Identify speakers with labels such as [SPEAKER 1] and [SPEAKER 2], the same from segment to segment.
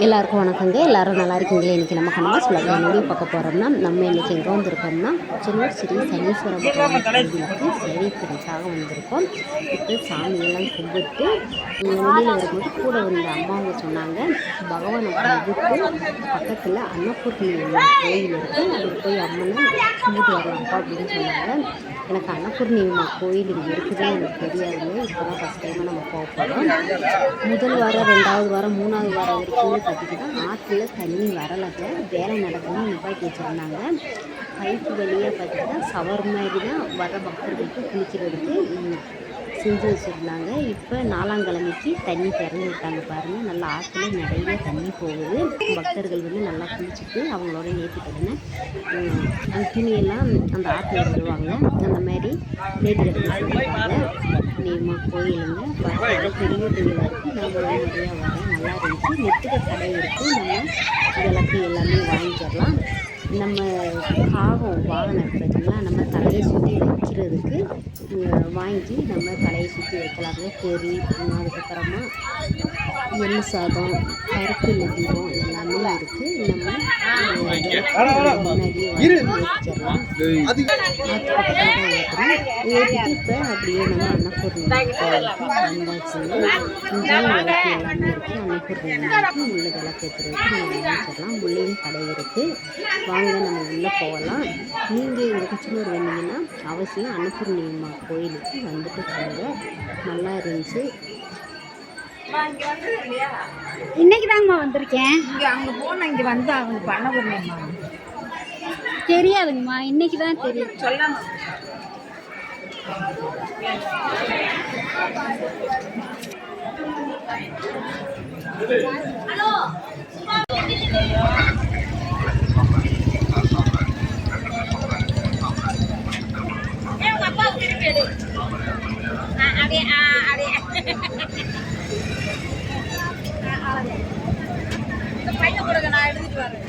[SPEAKER 1] எல்லாருக்கும் வணக்கங்க. எல்லோரும் நல்லா இருக்கீங்களே. இன்றைக்கி நம்ம கண்ணமாக சொல்ல என்னுடைய பார்க்க போகிறோம்னா, நம்ம இன்றைக்கி எங்கே வந்திருக்கோம்னா குச்சனூர் ஸ்ரீ சனீஸ்வர பகவான் கோவிலுக்கு சேவை பணிக்காக வந்திருக்கோம். இப்போ சாமியெல்லாம் கும்பிட்டு வெளியில் வரும்போது கூட வந்த அம்மாவங்க சொன்னாங்க, பகவானை கும்பிட்டு பக்கத்தில் அன்னபூர்ணி கோயில் இருக்குது, அதுக்கு போய் அம்மனை கும்பிட்டு வரலாம்ப்பா அப்படின்னு சொன்னாங்க. எனக்கு அன்னபூர்ணி கோயில் இங்கே இருக்குதே எனக்கு தெரியாதுங்க. இப்போ தான் ஃபஸ்ட் டைமாக நம்ம போக போகிறோம். முதல் வாரம், 2வது வாரம், 3வது வாரம் வரைக்கும் பார்த்திங்கன்னா ஆற்றுல தண்ணி வரலைங்க. வேலை நடக்கணும்னு நிப்பாட்டி வச்சுருந்தாங்க. பைப்பு வழியாக பார்த்திங்கன்னா சவர் மாதிரி தான் வர பக்தர்களுக்கு குளிக்கிறதுக்கு செஞ்சு வச்சுருந்தாங்க. இப்போ 4ஆம் கிழமைக்கு தண்ணி திறந்து விட்டாங்க பாருங்கள். நல்லா ஆற்றுல நிறைய தண்ணி போகுது. பக்தர்கள் வந்து நல்லா குளிச்சுட்டு அவங்களோட நேர்த்திக்கடனை அந்த துணியெல்லாம் அந்த ஆற்றுல விடுவாங்க. அந்த மாதிரி நேர்த்திக்கடனை செஞ்சுருக்காங்க. நேமா கோயிலுங்க பார்த்து பெரிய கோயிலாக இருக்குது. நம்மளும் நிறையா வரோம், நல்லா இருந்துச்சு. நெத்துக்க கடை இருக்குது. நம்ம விளக்கு எல்லாமே வாங்கிக்கலாம். நம்ம வாகனம் இருக்கிறதுங்களா, நம்ம தலையை சுற்றி வைக்கிறதுக்கு வாங்கி நம்ம தலையை சுற்றி வைக்கலாங்க. பொரி, அதுக்கப்புறமா எள்ளு சாதம், பருப்பு நெல்லியம் எல்லாமே இருக்குது. நம்ம முன்னாடியே வச்சிடலாம். ஏற்றிட்டு இப்போ அப்படியே நம்ம அன்னபூர்ணி கோயிலுக்கு வந்தாச்சுங்க. இங்கேயும் விளக்கு எல்லாமே இருக்குது. அன்னபூர்ணி உள்ள விளக்கு ஏற்றுறதுக்கு நம்ம வாங்கிச்சிடலாம். உள்ளேயும் கடை இருக்குது. வாங்க நம்ம உள்ளே போகலாம். நீங்கள் இந்த குச்சனூர் வந்தீங்கன்னா அவசியம் அன்னபூர்ணி கோயிலுக்கு வந்துட்டு போங்க. நல்லா இருந்துச்சு.
[SPEAKER 2] இன்னைக்கு தாங்கம்மா வந்திருக்கேன். இங்கே அங்கே போனால் இங்கே வந்து அவங்க பண்ண போடணும்மா தெரியாதுங்கம்மா. இன்னைக்கு தான் தெரியும். சொல்லாம ஹலோ பையன் கொடுங்க, நான் எடுத்துட்டு வரேன்.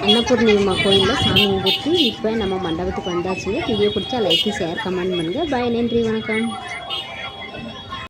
[SPEAKER 1] அன்னபூர்ணி கோயிலில் சாமி கும்பிட்டு இப்போ நம்ம மண்டபத்துக்கு வந்தாச்சுங்க. வீடியோ பிடிச்சா லைக், ஷேர், கமெண்ட் பண்ணுங்கள். பாய், நன்றி, வணக்கம்.